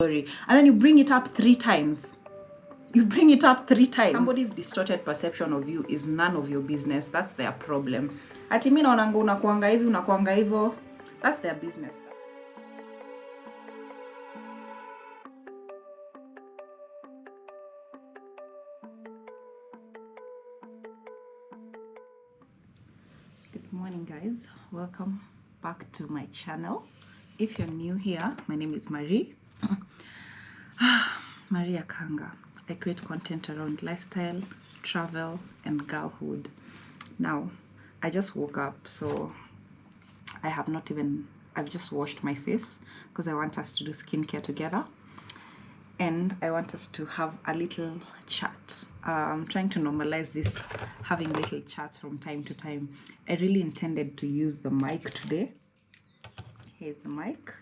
And then you bring it up 3 times. You bring it up 3 times. Somebody's distorted perception of you is none of your business. That's their problem. Ati mimi naonanga unakuanga hivi, unakuanga hivyo. That's their business. Good morning, guys. Welcome back to my channel. If you're new here, my name is Marie. Maria Kanga. I create content around lifestyle, travel, and girlhood. Now, I just woke up, so I've just washed my face because I want us to do skincare together. And I want us to have a little chat. I'm trying to normalize this, having little chats from time to time. I really intended to use the mic today. Here's the mic.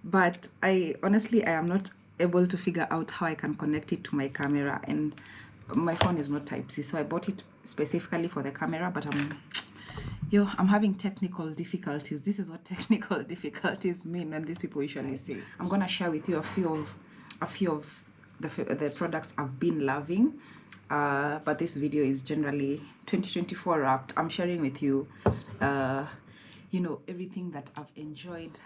But I am not able to figure out how I can connect it to my camera, and my phone is not Type-C, so I bought it specifically for the camera, but I'm having technical difficulties. This is what technical difficulties mean when these people usually say. I'm gonna share with you a few of the products I've been loving, but this video is generally 2024 wrapped. I'm sharing with you everything that I've enjoyed,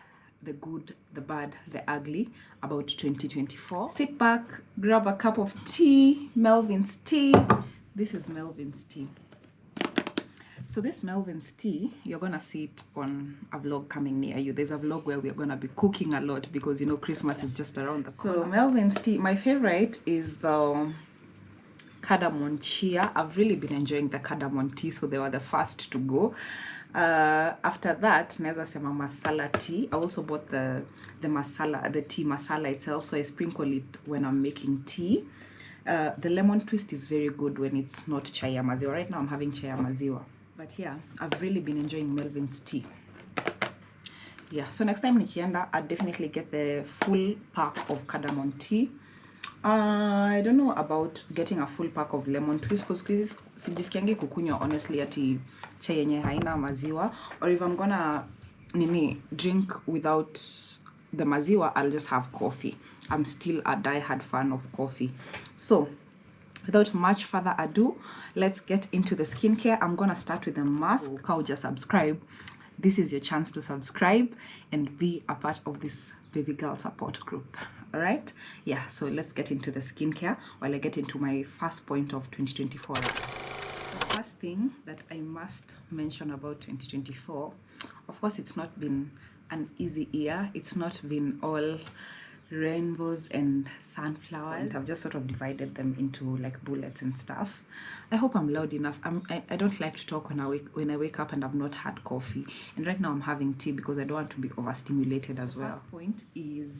the good, the bad, the ugly about 2024. Sit back, grab a cup of tea, Melvin's tea. This is Melvin's tea. So this Melvin's tea, you're gonna see it on a vlog coming near you. There's a vlog where we're gonna be cooking a lot because Christmas is just around the corner. So Melvin's tea, my favorite is the cardamom chia. I've really been enjoying the cardamom tea, so they were the first to go. After that, naweza sema masala tea. I also bought the tea masala itself, so I sprinkle it when I'm making tea. The lemon twist is very good when it's not chai ya maziwa. Right now I'm having chai ya maziwa, but yeah, I've really been enjoying Melvin's tea. Yeah, so next time nikienda, I'll definitely get the full pack of cardamom tea. I don't know about getting a full pack of lemon twist because sijisikiangi kukunywa honestly ati chai yenye haina maziwa, or if I'm gonna drink without the maziwa, I'll just have coffee. I'm still a die-hard fan of coffee. So without much further ado, let's get into the skincare. I'm gonna start with the mask. Kauja subscribe. This is your chance to subscribe and be a part of this baby girl support group. All right, yeah, so let's get into the skincare while I get into my first point of 2024. The first thing that I must mention about 2024, of course, it's not been an easy year. It's not been all rainbows and sunflowers. I've just sort of divided them into like bullets and stuff. I hope I'm loud enough. I don't like to talk when I wake up and I've not had coffee, and right now I'm having tea because I don't want to be overstimulated as well. First point is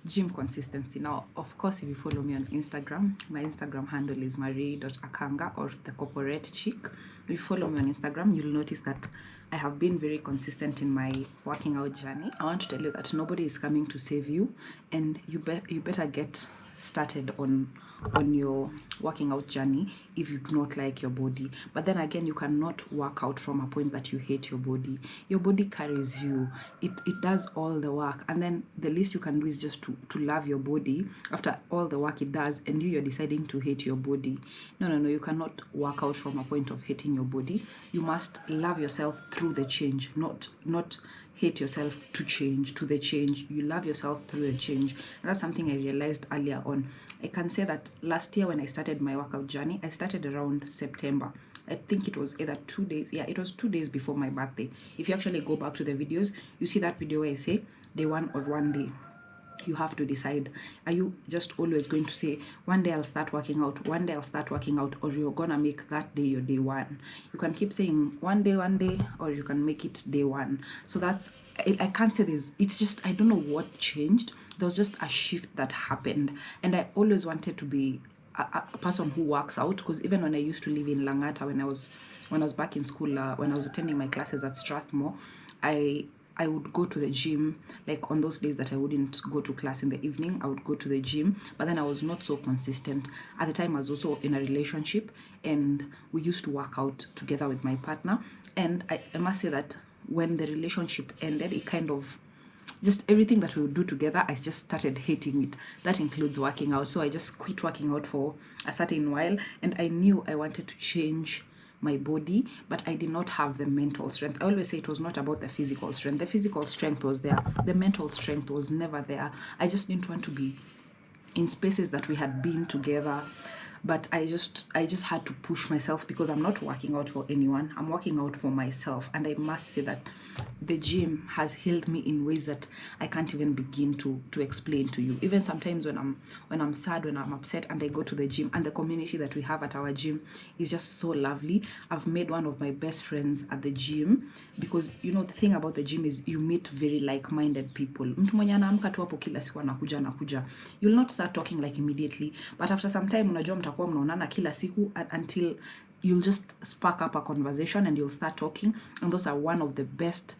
gym consistency. Now, of course, if you follow me on Instagram, my Instagram handle is marie.akanga, or the corporate chick. If you follow me on Instagram, you'll notice that I have been very consistent in my working out journey. I want to tell you that nobody is coming to save you, and you better get started on your working out journey if you do not like your body. But then again, you cannot work out from a point that you hate your body. Your body carries you. It does all the work, and then the least you can do is just to love your body after all the work it does, and you're deciding to hate your body. No, you cannot work out from a point of hating your body. You must love yourself through the change, not hate yourself to change, to the change. You love yourself through the change. And that's something I realized earlier on. I can say that last year when I started my workout journey, I started around September. I think it was either 2 days. Yeah, it was 2 days before my birthday. If you actually go back to the videos, you see that video where I say day 1 or 1 day. You have to decide, are you just always going to say one day I'll start working out, one day I'll start working out, or you're gonna make that day your day 1? You can keep saying one day, or you can make it day 1. So that's, I can't say this, it's just, I don't know what changed. There was just a shift that happened, and I always wanted to be a person who works out, because even when I used to live in Langata, when I was back in school, when I was attending my classes at Strathmore, I would go to the gym. Like on those days that I wouldn't go to class in the evening, I would go to the gym, but then I was not so consistent. At the time, I was also in a relationship, and we used to work out together with my partner. And I must say that when the relationship ended, it kind of just everything that we would do together, I just started hating it. That includes working out. So I just quit working out for a certain while, and I knew I wanted to change my body, but I did not have the mental strength. I always say it was not about the physical strength. The physical strength was there, the mental strength was never there. I just didn't want to be in spaces that we had been together, but I just had to push myself, because I'm not working out for anyone, I'm working out for myself. And I must say that the gym has healed me in ways that I can't even begin to explain to you. Even sometimes when I'm sad, when I'm upset, and I go to the gym, and the community that we have at our gym is just so lovely. I've made one of my best friends at the gym, because you know the thing about the gym is you meet very like-minded people. Mtu mwenye anaamka tu hapo kila siku anakuja, you'll not start talking like immediately, but after some time unajua mtakuwa mnaonana kila siku, until you'll just spark up a conversation and you'll start talking. And those are one of the best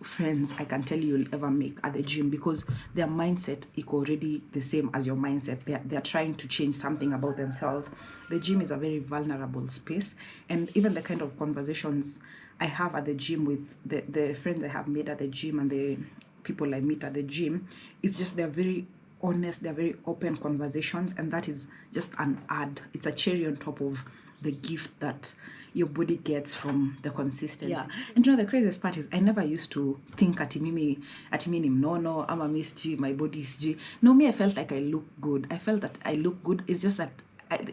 friends I can tell you'll ever make at the gym, because their mindset is already the same as your mindset. They're trying to change something about themselves. The gym is a very vulnerable space, and even the kind of conversations I have at the gym with the friends I have made at the gym and the people I meet at the gym, it's just they're very honest, they're very open conversations, and that is just an add. It's a cherry on top of the gift that your body gets from the consistency. Yeah. And you know the craziest part is I never used to think ati mimi ni mnono ama mi sijui my body is sijui. No, me, I felt like I look good. I felt that I look good. It's just that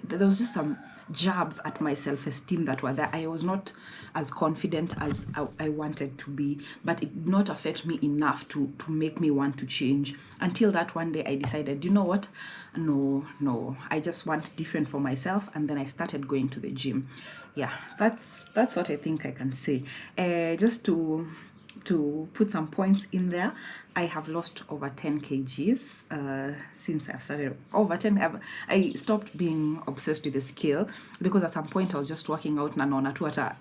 there was just some jabs at my self-esteem that were there. I was not as confident as I wanted to be, but it did not affect me enough to make me want to change, until that one day I decided, you know what, no, I just want different for myself. And then I started going to the gym. Yeah, that's what I think I can say. Just to put some points in there, I have lost over 10 kgs since I've started. Over 10. I stopped being obsessed with the scale, because at some point I was just working out na naona tu hata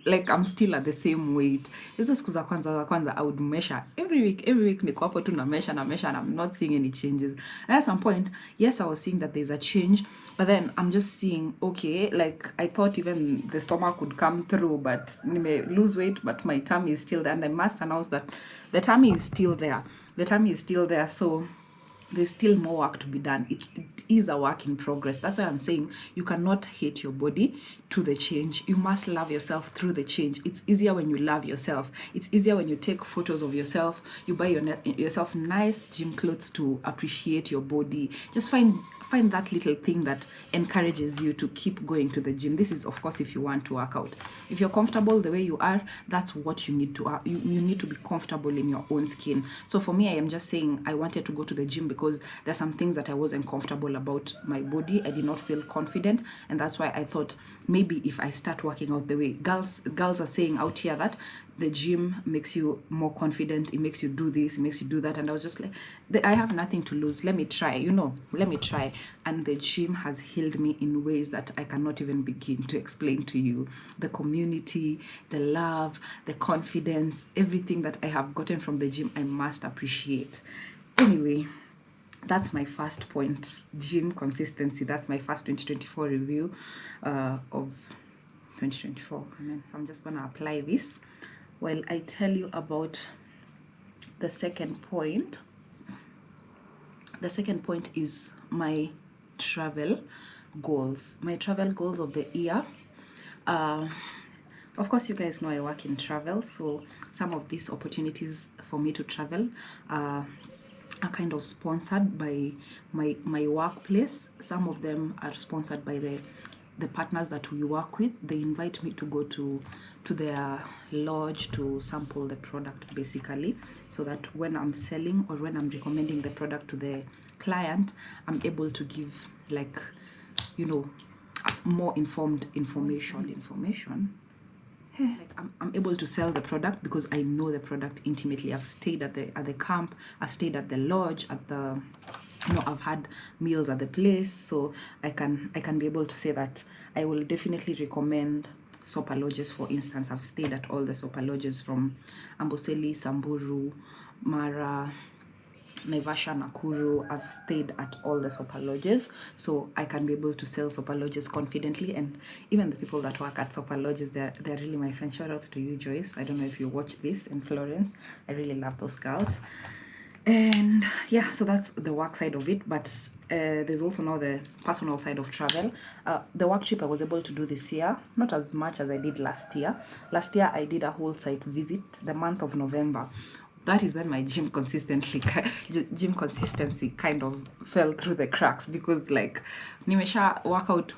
like I'm still at the same weight. Hizo siku za kwanza I would measure every week niko hapo tu na measure and I'm not seeing any changes. And at some point, yes, I was seeing that there's a change, but then I'm just seeing, okay, like I thought even the stomach would come through, but I may lose weight, but my tummy is still there. And I must announce that the tummy is still there. The tummy is still there. So there's still more work to be done. It is a work in progress. That's why I'm saying you cannot hate your body to the change. You must love yourself through the change. It's easier when you love yourself. It's easier when you take photos of yourself. You buy yourself nice gym clothes to appreciate your body. Just find that little thing that encourages you to keep going to the gym. This is, of course, if you want to work out. If you're comfortable the way you are, that's what you need to you need to be comfortable in your own skin. So for me, I am just saying I wanted to go to the gym because there's some things that I wasn't comfortable about my body. I did not feel confident, and that's why I thought maybe if I start working out the way girls are saying out here, that the gym makes you more confident, it makes you do this, it makes you do that. And I was just like, I have nothing to lose, let me try, let me try. And the gym has healed me in ways that I cannot even begin to explain to you. The community, the love, the confidence, everything that I have gotten from the gym, I must appreciate. Anyway, that's my first point, gym consistency. That's my first 2024 review of 2024. And then, so I'm just gonna apply this while I tell you about the second point. The second point is my travel goals. My travel goals of the year. Of course, you guys know I work in travel, so some of these opportunities for me to travel are kind of sponsored by my workplace. Some of them are sponsored by the partners that we work with. They invite me to go to their lodge to sample the product, basically, so that when I'm selling or when I'm recommending the product to the client, I'm able to give, like, more informed information. Like I'm able to sell the product because I know the product intimately. I've stayed at the camp, I've stayed at the lodge, at the I've had meals at the place, so I can be able to say that I will definitely recommend Sopa lodges. For instance, I've stayed at all the Sopa lodges from Amboseli, Samburu, Mara, Naivasha, Nakuru. I've stayed at all the Sopa lodges, so I can be able to sell Sopa lodges confidently. And even the people that work at Sopa lodges, they're really my friends. Shout out to you, Joyce. I don't know if you watch this in Florence. I really love those girls. And yeah, so that's the work side of it, but there's also now the personal side of travel. The work trip I was able to do this year, not as much as I did last year. Last year I did a whole site visit the month of November. That is when my gym consistency kind of fell through the cracks, because like nimesha work out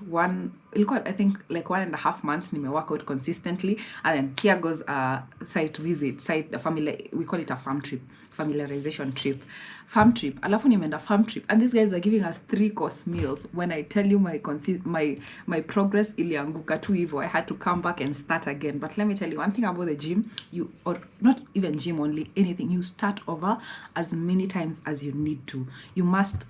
ilikuwa I think like 1.5 months nime work out consistently, and then here goes a site visit, family, we call it a farm trip, familiarization trip, farm trip, alafu nimeenda farm trip, and these guys are giving us 3-course meals. When I tell you my progress ilianguka tu hivyo, I had to come back and start again. But let me tell you one thing about the gym, or not even gym only, anything, you start over as many times as you need to. You must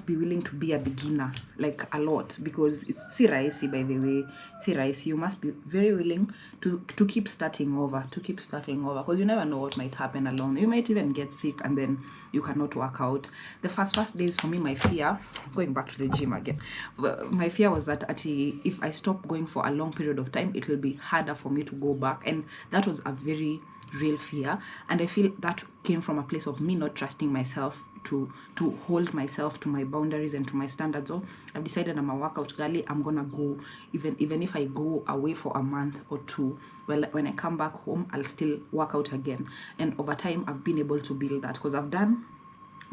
be willing to be a beginner, like a lot, because it's si rahisi, by the way, si rahisi. You must be very willing to keep starting over, because you never know what might happen along. You might even get sick and then you cannot work out. The first days for me, my fear, going back to the gym again, my fear was that if I stop going for a long period of time, it will be harder for me to go back, and that was a very real fear. And I feel that came from a place of me not trusting myself to hold myself to my boundaries and to my standards. So I've decided I'm a workout girly. I'm gonna go, even if I go away for a month or two, well, when I come back home, I'll still work out again. And over time I've been able to build that, because I've done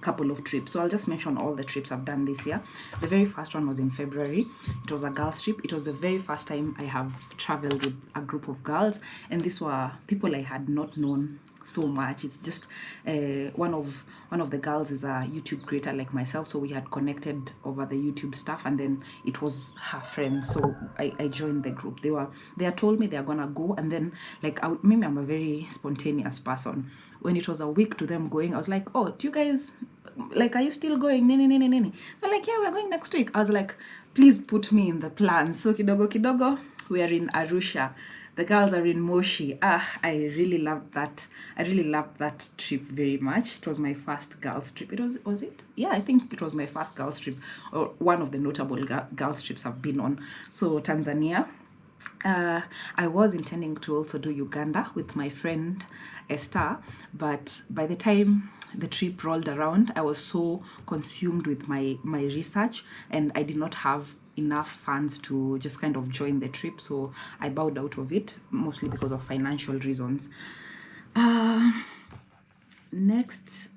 couple of trips. So I'll just mention all the trips I've done this year. The very first one was in February. It was a girls trip. It was the very first time I have traveled with a group of girls, and these were people I had not known so much. It's just one of the girls is a YouTube creator like myself, so we had connected over the YouTube stuff, and then it was her friends, so I joined the group. They had told me they're gonna go, and then like maybe I'm a very spontaneous person. When it was a week to them going, I was like, oh, do you guys, like, are you still going? They're like, yeah, we're going next week. I was like, please put me in the plan. So kidogo we are in Arusha, the girls are in Moshi. I really loved that trip very much. It was my first girls trip. Was it? Yeah, I think it was my first girls trip, or one of the notable girls trips I've been on. So Tanzania. I was intending to also do Uganda with my friend Esther, but by the time the trip rolled around, I was so consumed with my research, and I did not have enough funds to just kind of join the trip, so I bowed out of it, mostly because of financial reasons. Next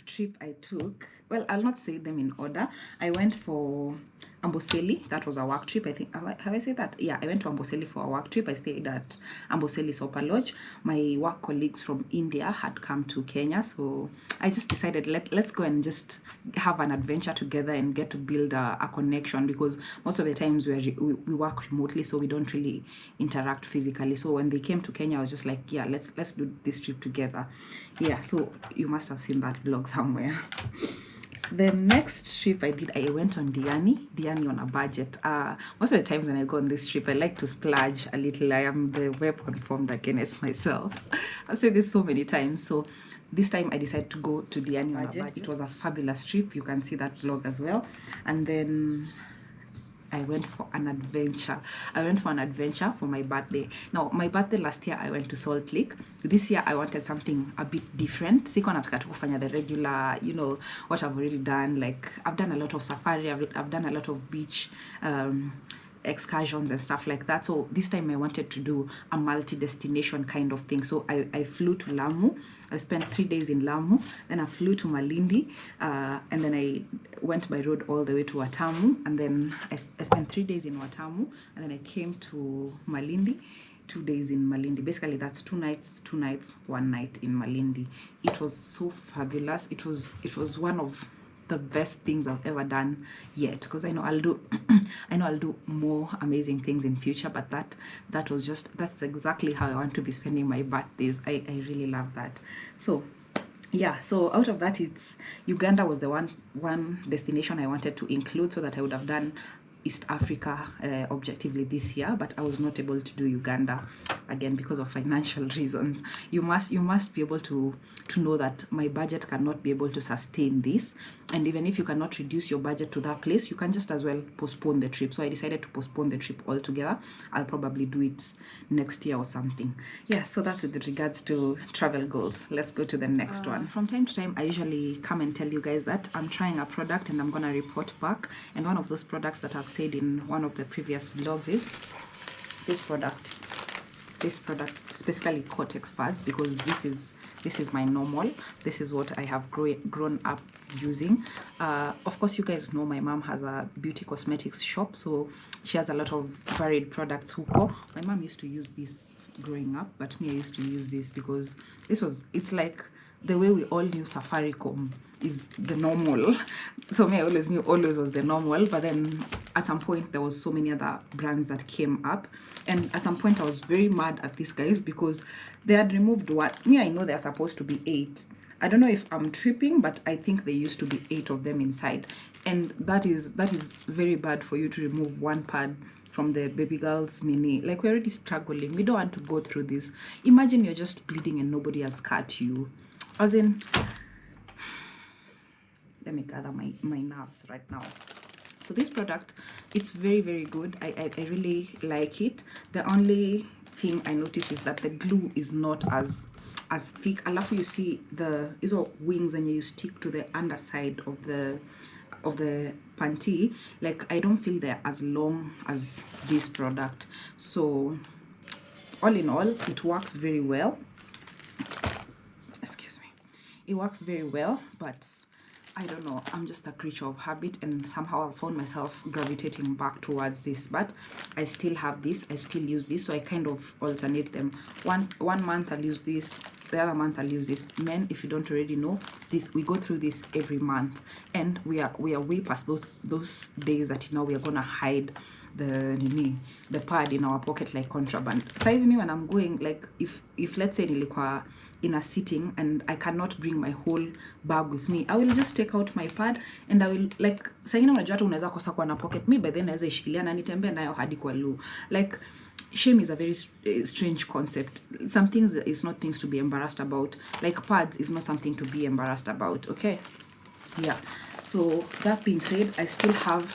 trip I took, well, I'll not say them in order. I went for Amboseli. That was a work trip. I think, have I said that? Yeah, I went to Amboseli for a work trip. I stayed at Amboseli Sopa Lodge. My work colleagues from India had come to Kenya, so I just decided let's go and just have an adventure together and get to build a connection, because most of the times we work remotely, so we don't really interact physically. So when they came to Kenya, I was just like, yeah, let's do this trip together. Yeah, so you must have seen that vlog somewhere. The next trip I did, I went on Diani on a budget. Most of the times when I go on this trip, I like to splurge a little. I am the weapon formed against myself. I've said this so many times. So this time I decided to go to Diani on a budget. It was a fabulous trip. You can see that vlog as well. And then I went for an adventure. For my birthday. Now, my birthday last year, I went to Salt Lake. This year, I wanted something a bit different. Siko nataka tu kufanya the regular, what I've already done. Like, I've done a lot of safari, I've done a lot of beach excursions and stuff like that. So this time I wanted to do a multi-destination kind of thing. So I flew to Lamu. I spent 3 days in Lamu. Then I flew to Malindi, and then I went by road all the way to Watamu, and then I spent 3 days in Watamu, and then I came to Malindi. 2 days in Malindi. Basically, that's 2 nights, 1 night in Malindi. It was so fabulous. It was one of the best things I've ever done yet, because I know I'll do more amazing things in future, but that's exactly how I want to be spending my birthdays. I really love that. So yeah, so out of that, it's Uganda was the one destination I wanted to include, so that I would have done East Africa objectively this year, but I was not able to do Uganda. again, because of financial reasons. You must be able to know that my budget cannot be able to sustain this, and even if you cannot reduce your budget to that place, you can just as well postpone the trip. So I decided to postpone the trip altogether. I'll probably do it next year or something. Yeah, so that's with regards to travel goals. Let's go to the next one. From time to time, I usually come and tell you guys that I'm trying a product and I'm gonna report back, and one of those products that I've said in one of the previous vlogs is this product, specifically Cortex pads, because this is my normal. This is what I have grown up using. Of course, you guys know my mom has a beauty cosmetics shop, so she has a lot of varied products. Huko, my mom used to use this growing up, but me, I used to use this because it's like the way we all knew Safaricom is the normal. So me, I always knew always was the normal, but then at some point there was so many other brands that came up, and at some point I was very mad at these guys because they had removed what me, I know they're supposed to be 8. I don't know if I'm tripping, but I think there used to be 8 of them inside, and that is very bad for you to remove one pad from the baby girl's nini. Like, we're already struggling, we don't want to go through this. Imagine you're just bleeding and nobody has cut you. As in, let me gather my nerves right now. So this product, it's very good. I really like it. The only thing I notice is that the glue is not as thick. Alafu, you see the wings, and you stick to the underside of the panty. Like, I don't feel they're as long as this product. So all in all, it works very well. Excuse me. It works very well, but I don't know, I'm just a creature of habit, and somehow I found myself gravitating back towards this. But I still have this, I still use this, so I kind of alternate them. One month I'll use this, the other month I'll use this. Men, if you don't already know this, we go through this every month, and we are way past those days that now we are gonna hide the pad in our pocket like contraband. Size me when I'm going, like, if let's say nilikuwa in a sitting and I cannot bring my whole bag with me, I will just take out my pad and I will, like, saingine unajua hata unaweza kosa kwa na pocket, me by then naweza ishikilia na nitembea nayo hadi kwa loo. Like, shame is a very strange concept. Some things is not things to be embarrassed about. Like, pads is not something to be embarrassed about. Okay, yeah. So that being said, I still have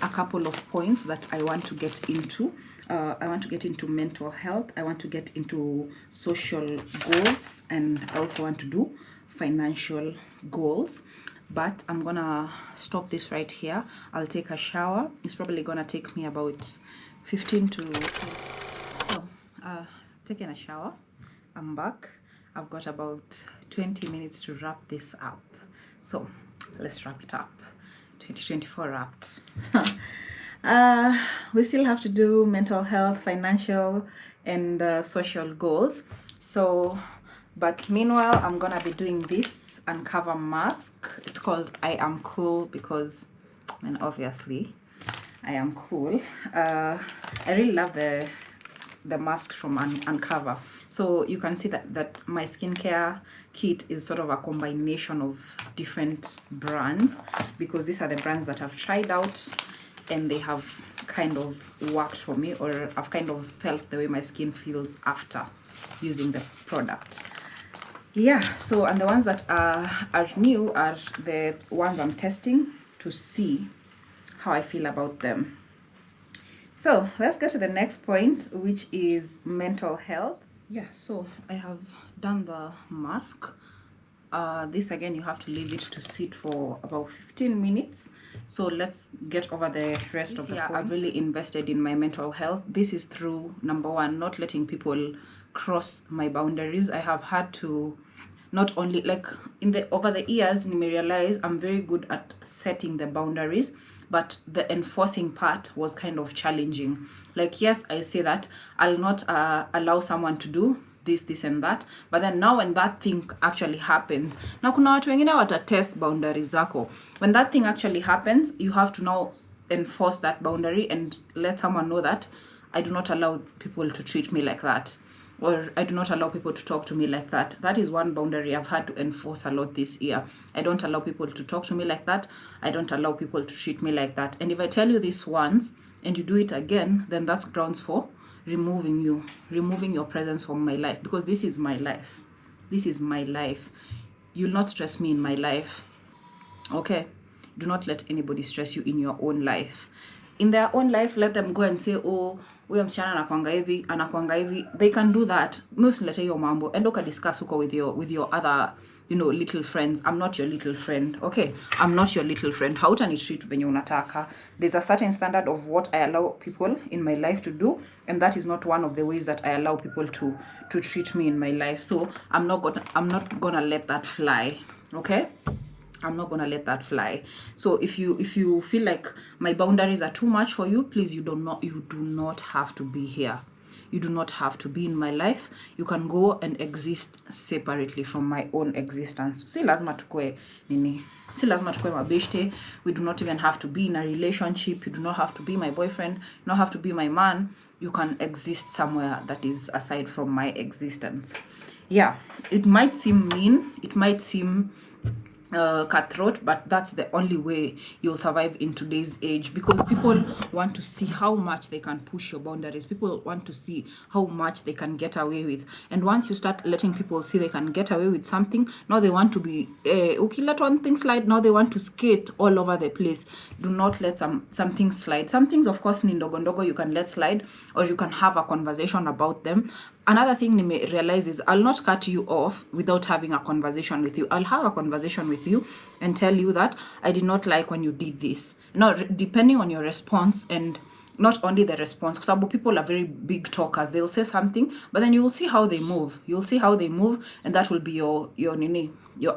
a couple of points that I want to get into. I want to get into mental health, I want to get into social goals, and I also want to do financial goals. But I'm gonna stop this right here. I'll take a shower. It's probably gonna take me about 15 to... So, taking a shower, I'm back. I've got about 20 minutes to wrap this up. So let's wrap it up. 2024 wrapped. We still have to do mental health, financial, and social goals. So, but meanwhile, I'm gonna be doing this Uncover mask. It's called I Am Cool because, I mean, obviously I am cool. I really love the mask from Uncover. So you can see that my skincare kit is sort of a combination of different brands, because these are the brands that I've tried out and they have kind of worked for me, or I've kind of felt the way my skin feels after using the product. Yeah, so, and the ones that are new are the ones I'm testing to see how I feel about them. So let's go to the next point, which is mental health. Yeah, so I have done the mask. This again, you have to leave it to sit for about 15 minutes. So let's get over the rest of the points. I've really invested in my mental health. This is through, number one, not letting people cross my boundaries. I have had to not only, like, over the years, I realize I'm very good at setting the boundaries, but the enforcing part was kind of challenging. Like, yes, I say that I'll not allow someone to do this and that, but then now when that thing actually happens, na kuna watu wengine watatest boundaries zako. When that thing actually happens, you have to now enforce that boundary and let someone know that I do not allow people to treat me like that, or I do not allow people to talk to me like that. That is one boundary I've had to enforce a lot this year. I don't allow people to talk to me like that. I don't allow people to treat me like that. And if I tell you this once and you do it again, then that's grounds for removing you, removing your presence from my life, because this is my life. This is my life. You'll not stress me in my life. Okay? Do not let anybody stress you in your own life. In their own life, let them go and say, oh, huyo msichana anakuanga hivi. They can do that. Msilete hiyo mambo. Endo ka discuss huko with your other, you know, little friends. I'm not your little friend. Okay? I'm not your little friend. Hautanitreat venye unataka. There's a certain standard of what I allow people in my life to do, and that is not one of the ways that I allow people to treat me in my life. So I'm not gonna let that fly. Okay? I'm not gonna let that fly. So if you feel like my boundaries are too much for you, please, you do not have to be here. You do not have to be in my life. You can go and exist separately from my own existence. Si lazima tukue nini. Si lazima tukue mabeshte. We do not even have to be in a relationship. You do not have to be my boyfriend. You do not have to be my man. You can exist somewhere that is aside from my existence. Yeah, it might seem mean. It might seem cutthroat, but that's the only way you'll survive in today's age, because people want to see how much they can push your boundaries. People want to see how much they can get away with, and once you start letting people see they can get away with something, now they want to be okay, let one thing slide. Now they want to skate all over the place. Do not let some things slide. Some things, of course, ni ndogo ndogo, you can let slide, or you can have a conversation about them. Another thing you may realize is I'll not cut you off without having a conversation with you. I'll have a conversation with you and tell you that I did not like when you did this. Now, depending on your response, and not only the response, because people are very big talkers. They'll say something, but then you will see how they move. You'll see how they move, and that will be your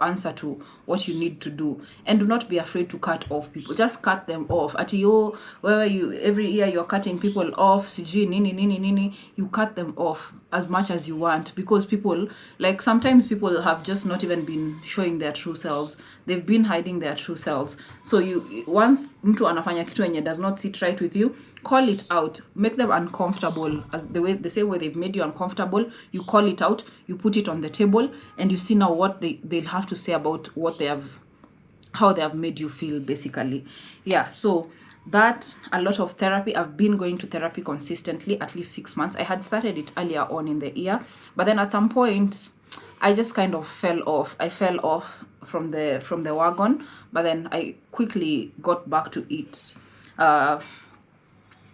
answer to what you need to do. And do not be afraid to cut off people. Just cut them off. At you, wherever you, every year you're cutting people off, sijui nini, you cut them off as much as you want, because people, like, sometimes people have just not even been showing their true selves. They've been hiding their true selves. So you, once mtu anafanya kitu enye does not sit right with you, call it out. Make them uncomfortable, as the same way they've made you uncomfortable. You call it out, you put it on the table, and you see now what they'll have to say about what they have, how they have made you feel, basically. Yeah, so that, a lot of therapy. I've been going to therapy consistently at least 6 months. I had started it earlier on in the year, but then at some point I just kind of fell off. I fell off from the wagon, but then I quickly got back to it.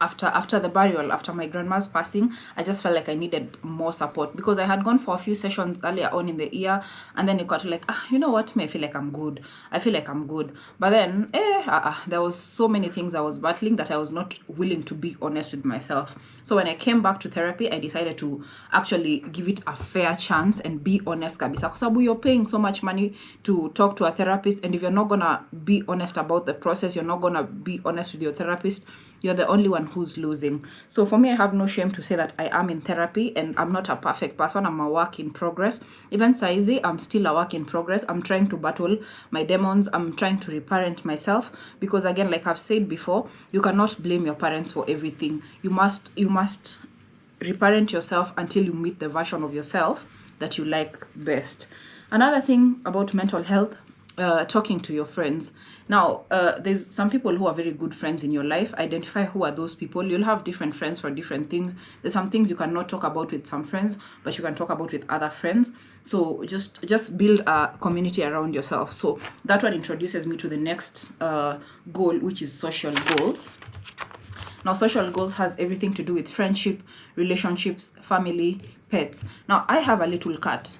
After the burial, after my grandma's passing, I just felt like I needed more support, because I had gone for a few sessions earlier on in the year, and then it got to like, you know what, I feel like I'm good. But then there was so many things I was battling that I was not willing to be honest with myself. So when I came back to therapy, I decided to actually give it a fair chance and be honest kabisa, because you're paying so much money to talk to a therapist, and if you're not gonna be honest about the process, you're not gonna be honest with your therapist, you're the only one who's losing. So for me, I have no shame to say that I am in therapy, and I'm not a perfect person. I'm a work in progress. Even saizi, I'm still a work in progress. I'm trying to battle my demons. I'm trying to reparent myself, because again, like I've said before, you cannot blame your parents for everything. You must reparent yourself until you meet the version of yourself that you like best. Another thing about mental health, talking to your friends. Now, there's some people who are very good friends in your life. Identify who are those people. You'll have different friends for different things. There's some things you cannot talk about with some friends, but you can talk about with other friends. So just build a community around yourself. So that one introduces me to the next goal, which is social goals. Now, social goals has everything to do with friendship, relationships, family, pets. Now, I have a little cat.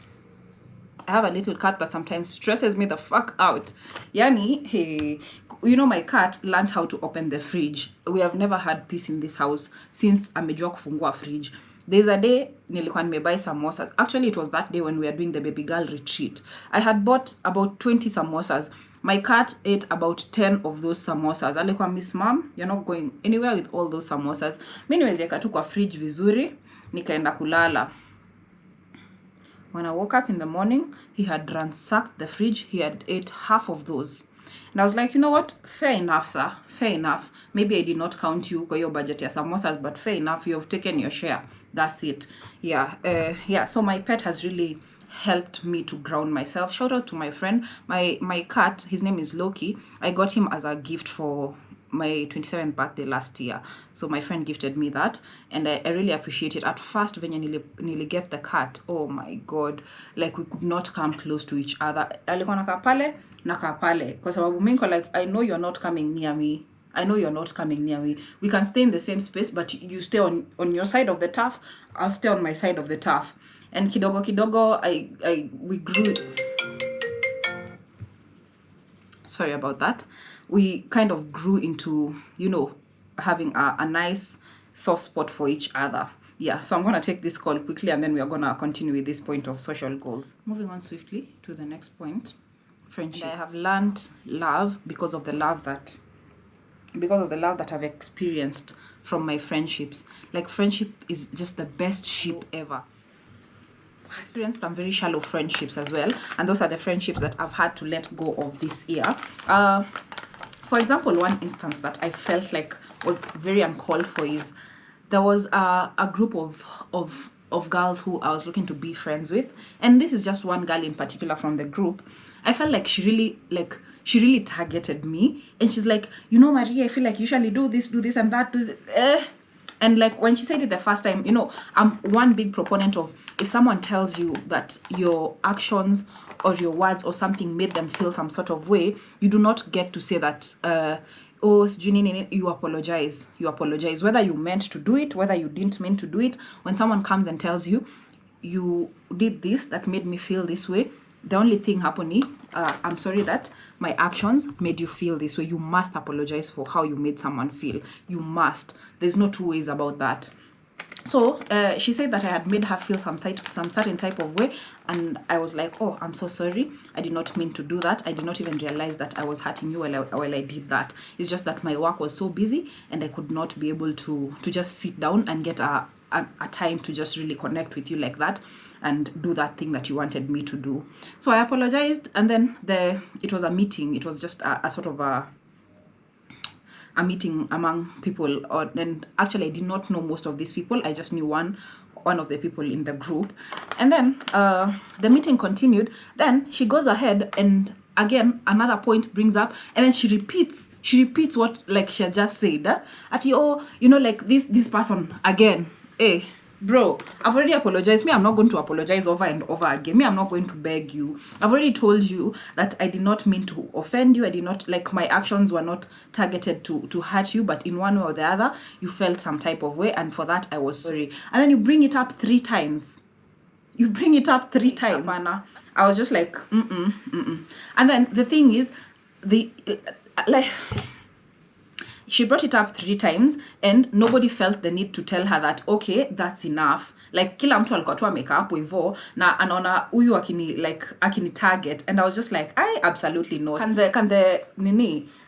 That sometimes stresses me the fuck out. Yani, hey, you know, my cat learned how to open the fridge. We have never had peace in this house since amejua kufungua fridge. There's a day nilikuwa nimebuy samosas. Actually, it was that day when we were doing the baby girl retreat. I had bought about 20 samosas. My cat ate about 10 of those samosas. Alikuwa, Miss Mom, you're not going anywhere with all those samosas. Mimi nimeziweka tu kwa fridge vizuri, nikaenda kulala. When I woke up in the morning, he had ransacked the fridge. He had ate half of those. And I was like, you know what? Fair enough, sir. Fair enough. Maybe I did not count you for your budget ya samosas, but fair enough. You have taken your share. That's it. Yeah. So my pet has really helped me to ground myself. Shout out to my friend. My cat, his name is Loki. I got him as a gift for my 27th birthday last year. So my friend gifted me that, and I really appreciate it. At first when you nearly get the cut, oh my god, like we could not come close to each other. Alikuwa nakaa pale nakaa pale kwa sababu mimi like I know you're not coming near me. I know you're not coming near me. We can stay in the same space, but you stay on your side of the turf, I'll stay on my side of the turf. And kidogo kidogo we grew. Sorry about that. We kind of grew into, you know, having a nice soft spot for each other. Yeah, so I'm gonna take this call quickly and then we are gonna continue with this point of social goals. Moving on swiftly to the next point, friendship. And I have learned love because of the love that I've experienced from my friendships. Like, friendship is just the best ship ever. I've experienced some very shallow friendships as well, and those are the friendships that I've had to let go of this year. For example, one instance that I felt like was very uncalled for is there was a group of girls who I was looking to be friends with, and this is just one girl in particular from the group. I felt like she really targeted me, and she's like, you know, Maria, I feel like you usually do this and that, and like when she said it the first time, you know, I'm one big proponent of, if someone tells you that your actions or your words or something made them feel some sort of way, you do not get to say that oh, you apologize. Whether you meant to do it, whether you didn't mean to do it. When someone comes and tells you, you did this that made me feel this way, the only thing happening, I'm sorry that my actions made you feel this way. You must apologize for how you made someone feel. You must. There's no two ways about that. So she said that I had made her feel some certain type of way, and I was like, oh, I'm so sorry, I did not mean to do that. I did not even realize that I was hurting you while I did that. It's just that my work was so busy and I could not be able to just sit down and get a time to just really connect with you like that and do that thing that you wanted me to do. So I apologized, and then it was a meeting. It was just a sort of a meeting among people, and actually I did not know most of these people. I just knew one of the people in the group. And then the meeting continued. Then she goes ahead and again another point brings up, and then she repeats what like she had just said. Oh, you know, like this person again. Hey, bro, I've already apologized. Me, I'm not going to apologize over and over again. Me, I'm not going to beg you. I've already told you that I did not mean to offend you. I did not, like, my actions were not targeted to hurt you, but in one way or the other you felt some type of way, and for that I was sorry. And then you bring it up 3 times. Apana. I was just like, and then the thing is, she brought it up 3 times and nobody felt the need to tell her that, okay, that's enough. Like, kila mtu alikuwa tu amekaa hapo hivyo na anaona huyu akini target, and I was just like, I absolutely not. Can the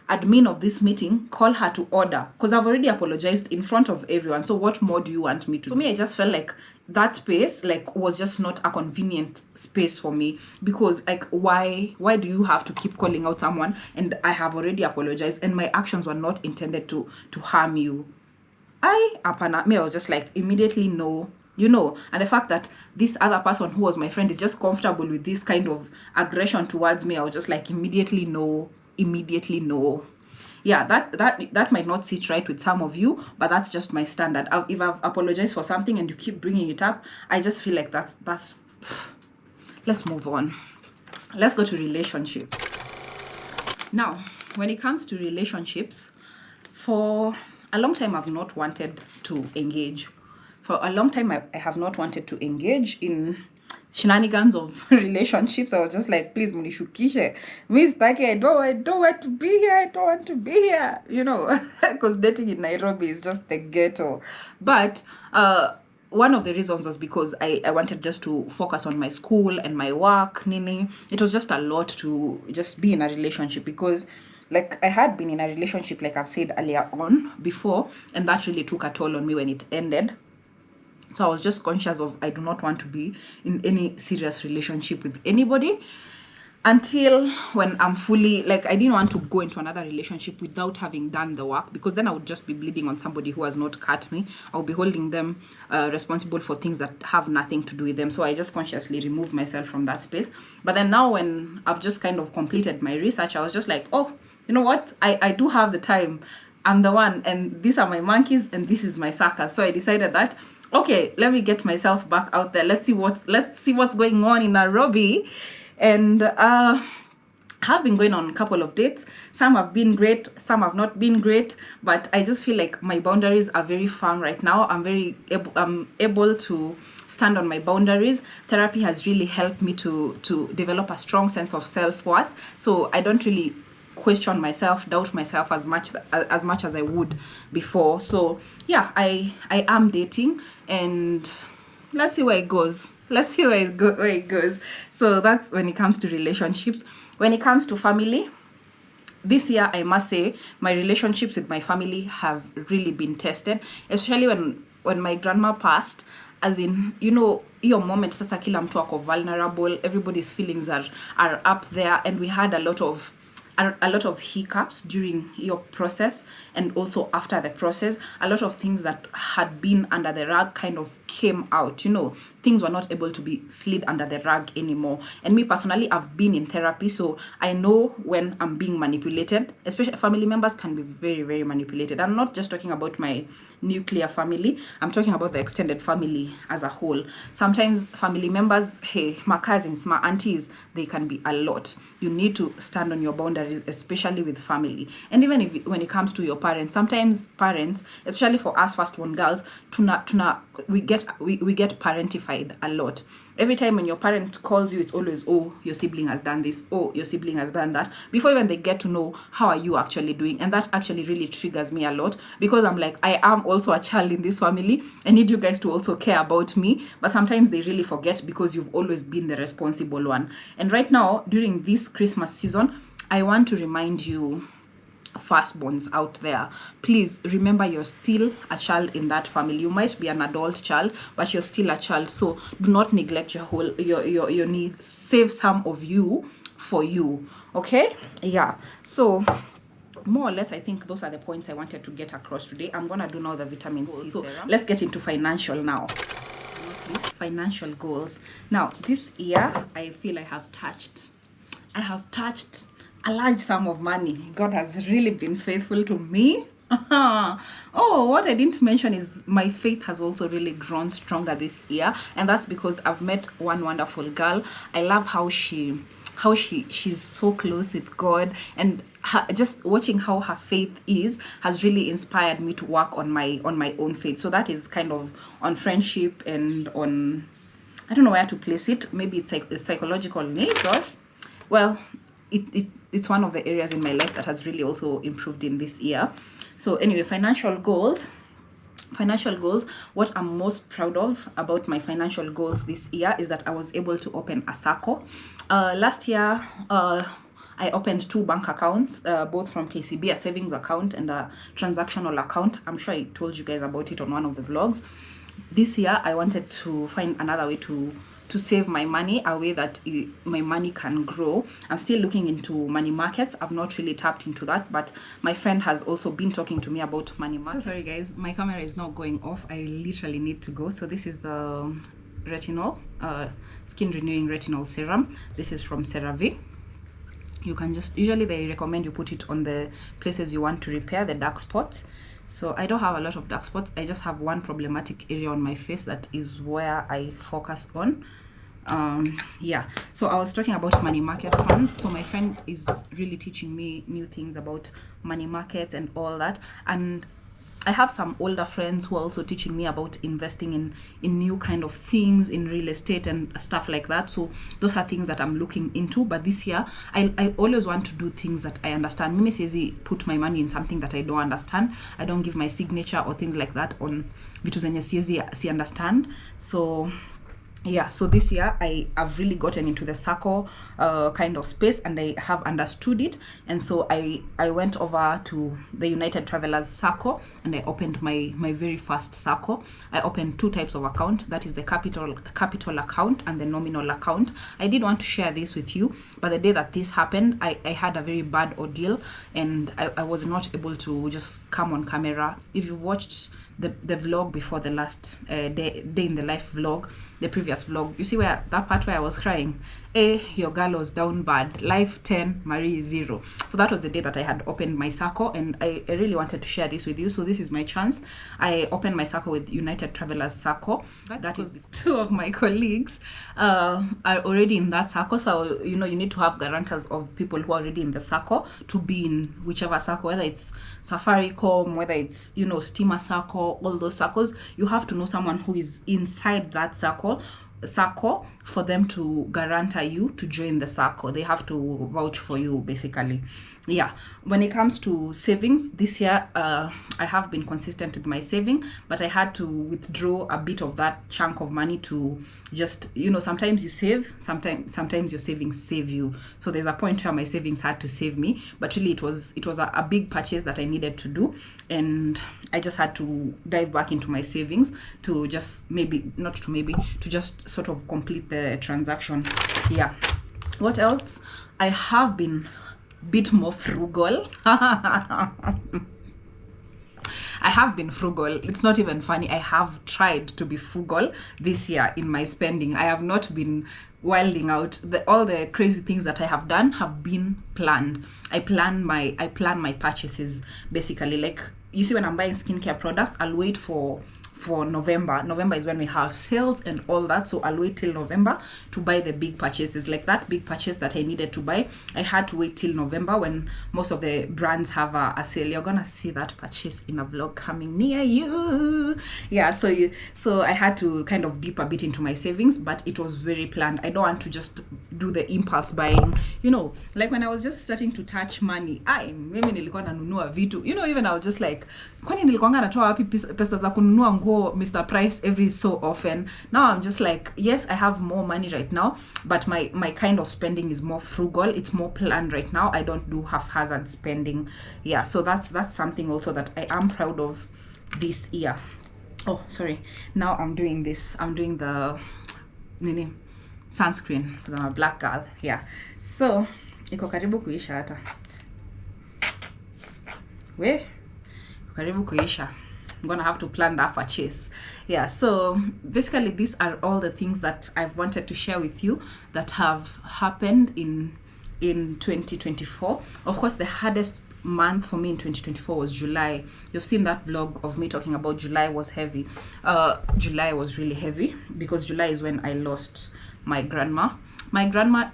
admin of this meeting call her to order, because I've already apologized in front of everyone. So what more do you want me to do? For me, I just felt like that space was just not a convenient space for me, because like, why do you have to keep calling out someone, and I have already apologized and my actions were not intended to harm you. I was just like, immediately no, you know. And the fact that this other person who was my friend is just comfortable with this kind of aggression towards me, I was just like, immediately no. Yeah, that might not sit right with some of you, but that's just my standard. If I've apologized for something and you keep bringing it up, I just feel like that's let's move on. Let's go to relationships. Now, when it comes to relationships, for a long time I've not wanted to engage. For a long time I have not wanted to engage in shenanigans of relationships. I was just like, please munishukishe, I don't want to be here, you know, because dating in Nairobi is just the ghetto. But one of the reasons was because I wanted just to focus on my school and my work. It was just a lot to just be in a relationship, because like, I had been in a relationship, like I've said earlier on before, and that really took a toll on me when it ended. So I was just conscious of, I do not want to be in any serious relationship with anybody until when I'm fully, like, I didn't want to go into another relationship without having done the work, because then I would just be bleeding on somebody who has not cut me. I'll be holding them responsible for things that have nothing to do with them. So I just consciously removed myself from that space. But then now, when I've just kind of completed my research, I was just like, oh, you know what, I do have the time I'm the one, and these are my monkeys and this is my circus. So I decided that, okay, let me get myself back out there. Let's see what's going on in Nairobi. And have been going on a couple of dates. Some have been great, some have not been great, but I just feel like my boundaries are very firm right now. I'm able to stand on my boundaries. Therapy has really helped me to develop a strong sense of self-worth, so I don't really question myself, doubt myself as much as I would before. So yeah, I am dating, and let's see where it goes. Where it goes. So that's when it comes to relationships. When it comes to family, this year I must say my relationships with my family have really been tested, especially when my grandma passed. As in, you know, your moment sasa kila mtu ako vulnerable, everybody's feelings are up there, and we had a lot of hiccups during your process, and also after the process. A lot of things that had been under the rug kind of came out, you know. Things were not able to be slid under the rug anymore. And me personally, I've been in therapy, so I know when I'm being manipulated. Especially family members can be very, very manipulated. I'm not just talking about my nuclear family, I'm talking about the extended family as a whole. Sometimes family members, hey, my cousins, my aunties, they can be a lot. You need to stand on your boundaries, especially with family. And even when it comes to your parents, sometimes parents, especially for us firstborn girls, we get parentified a lot. Every time when your parent calls you, it's always, oh, your sibling has done this, oh, your sibling has done that, before even they get to know how are you actually doing. And that actually really triggers me a lot, because I'm like, I am also a child in this family. I need you guys to also care about me. But sometimes they really forget, because you've always been the responsible one. And right now, during this Christmas season, I want to remind you, firstborns out there, please remember you're still a child in that family. You might be an adult child, but you're still a child. So do not neglect your needs. Save some of you for you. Okay? Yeah. So more or less, I think those are the points I wanted to get across today. I'm gonna do now the vitamin C serum. Let's get into financial now. Financial goals. Now this year, I feel I have touched a large sum of money. God has really been faithful to me. Oh, what I didn't mention is my faith has also really grown stronger this year, and that's because I've met one wonderful girl. I love how she's so close with God, and just watching how her faith has really inspired me to work on my own faith. So that is kind of on friendship and on, I don't know where to place it. Maybe it's psychological needs, or, well, it's one of the areas in my life that has really also improved in this year. So anyway, financial goals, what I'm most proud of about my financial goals this year is that I was able to open a SACCO. Last year, I opened 2 bank accounts, both from KCB, a savings account and a transactional account. I'm sure I told you guys about it on one of the vlogs. This year, I wanted to find another way to save my money, a way that my money can grow. I'm still looking into money markets. I've not really tapped into that, but my friend has also been talking to me about money markets. So sorry guys, my camera is not going off. I literally need to go. So this is the retinol, skin renewing retinol serum. This is from CeraVe. You can just, usually they recommend you put it on the places you want to repair, the dark spots. So I don't have a lot of dark spots. I just have one problematic area on my face that is where I focus on. Yeah, so I was talking about money market funds. So my friend is really teaching me new things about money markets and all that, and I have some older friends who are also teaching me about investing in new kind of things, in real estate and stuff like that. So those are things that I'm looking into. But this year, I always want to do things that I understand. Mimi says put my money in something that I don't understand. I don't give my signature or things like that on vitu zenye siwezi understand. So yeah, so this year I have really gotten into the SACCO kind of space, and I have understood it. And so I went over to the United Travelers SACCO, and I opened my very first SACCO. I opened 2 types of account, that is the capital account and the nominal account. I did want to share this with you, but the day that this happened, I had a very bad ordeal, and I was not able to just come on camera. If you've watched the vlog before the last day in the life vlog, the previous vlog, you see where that part where I was crying, Your girl was down bad. Life 10, Marie 0. So that was the day that I had opened my circle, and I really wanted to share this with you. So this is my chance. I opened my circle with United Travelers Circle. That is 2 of my colleagues are already in that circle. So you need to have guarantors of people who are already in the circle to be in whichever circle, whether it's Safaricom, whether it's Steamer Circle, all those circles. You have to know someone who is inside that circle for them to guarantee you to join the circle. They have to vouch for you, basically. Yeah, when it comes to savings this year, I have been consistent with my saving, but I had to withdraw a bit of that chunk of money to just, sometimes you save, sometimes your savings save you. So there's a point where my savings had to save me, but really it was a big purchase that I needed to do, and I just had to dive back into my savings to just to just sort of complete the transaction. Yeah, what else? I have been bit more frugal. I have been frugal. It's not even funny. I have tried to be frugal this year in my spending. I have not been wilding out. All the crazy things that I have done have been planned. I plan my purchases, basically. Like, you see, when I'm buying skincare products, I'll wait for November. November is when we have sales and all that, so I'll wait till November to buy the big purchases. Like that big purchase that I needed to buy, I had to wait till November when most of the brands have a sale. You're gonna see that purchase in a vlog coming near you. Yeah, so I had to kind of dip a bit into my savings, but it was very planned. I don't want to just do the impulse buying, like when I was just starting to touch money. Mimi nilikuwa nanunua vitu, even I was just like, kwani nilikuwa natoa wapi pesa za kununua nguo Mr. Price every so often? Now I'm just like, yes, I have more money right now, but my kind of spending is more frugal. It's more planned right now. I don't do haphazard spending. Yeah, so that's something also that I am proud of this year. Oh, sorry. Now I'm doing this. I'm doing the sunscreen because I'm a black girl. Yeah. So iko karibu kuisha hata. Karibu kuisha. I'm gonna have to plan that purchase. Yeah, so basically these are all the things that I've wanted to share with you that have happened in 2024. Of course, the hardest month for me in 2024 was July. You've seen that vlog of me talking about July was heavy. July was really heavy because July is when I lost my grandma. My grandma,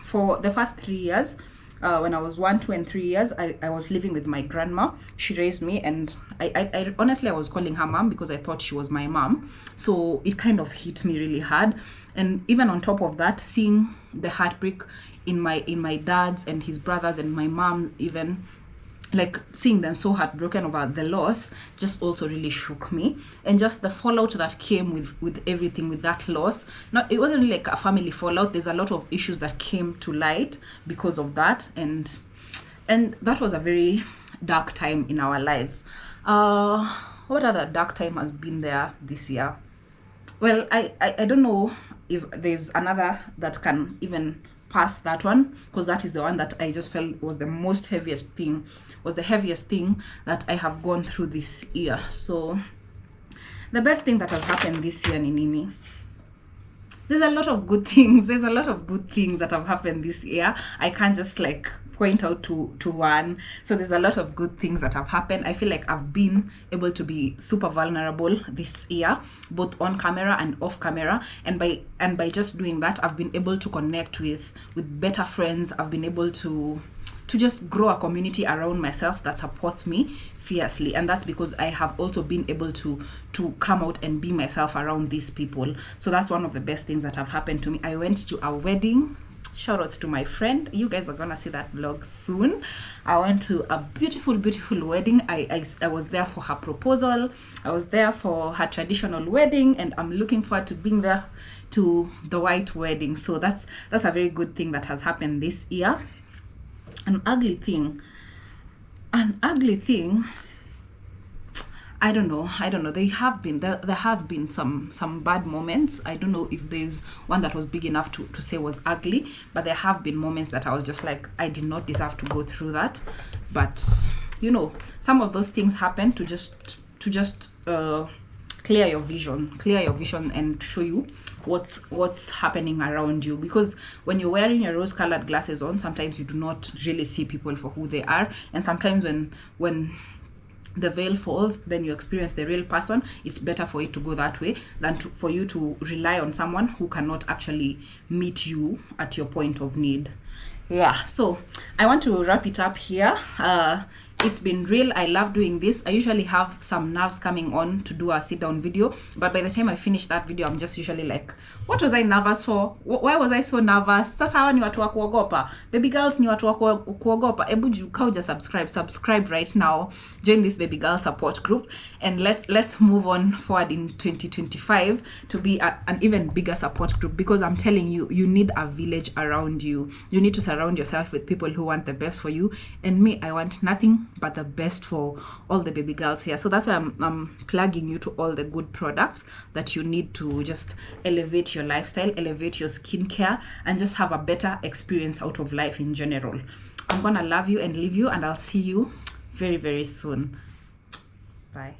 for the first 3 years, when I was 1, 2, and 3 years, I was living with my grandma. She raised me, and I honestly, I was calling her mom because I thought she was my mom. So it kind of hit me really hard. And even on top of that, seeing the heartbreak in my dad's and his brothers and my mom, even like seeing them so heartbroken over the loss, just also really shook me. And just the fallout that came with everything, with that loss. Now, it wasn't really like a family fallout. There's a lot of issues that came to light because of that, and that was a very dark time in our lives. What other dark time has been there this year? Well, I don't know if there's another that can even pass that one, because that is the one that I just felt was the heaviest thing that I have gone through this year. So the best thing that has happened this year, Nini, there's a lot of good things. There's a lot of good things that have happened this year. I can't just like point out to one. So there's a lot of good things that have happened. I feel like I've been able to be super vulnerable this year, both on camera and off camera, and by just doing that, I've been able to connect with better friends. I've been able to just grow a community around myself that supports me fiercely, and that's because I have also been able to come out and be myself around these people. So that's one of the best things that have happened to me. I went to a wedding. Shout outs to my friend. You guys are gonna see that vlog soon. I went to a beautiful wedding. I was there for her proposal. I was there for her traditional wedding, and I'm looking forward to being there to the white wedding. So that's a very good thing that has happened this year. An ugly thing, I don't know. There have been some bad moments. I don't know if there's one that was big enough to say was ugly, but there have been moments that I was just like, I did not deserve to go through that. But some of those things happen to just clear your vision and show you what's happening around you, because when you're wearing your rose-colored glasses on, sometimes you do not really see people for who they are, and sometimes when the veil falls, then you experience the real person. It's better for it to go that way than for you to rely on someone who cannot actually meet you at your point of need. Yeah, so I want to wrap it up here. It's been real. I love doing this. I usually have some nerves coming on to do a sit down video, but by the time I finish that video, I'm just usually like, what was I nervous for? Why was I so nervous? Sasa hawa ni watu wa kuogopa. Baby girls ni watu wa kuogopa. Ebu kauja subscribe right now. Join this baby girl support group, and let's move on forward in 2025 to be an even bigger support group, because I'm telling you, you need a village around you. You need to surround yourself with people who want the best for you, and me, I want nothing but the best for all the baby girls here. So that's why I'm plugging you to all the good products that you need to just elevate your lifestyle, elevate your skincare, and just have a better experience out of life in general. I'm gonna love you and leave you, and I'll see you very, very soon. Bye.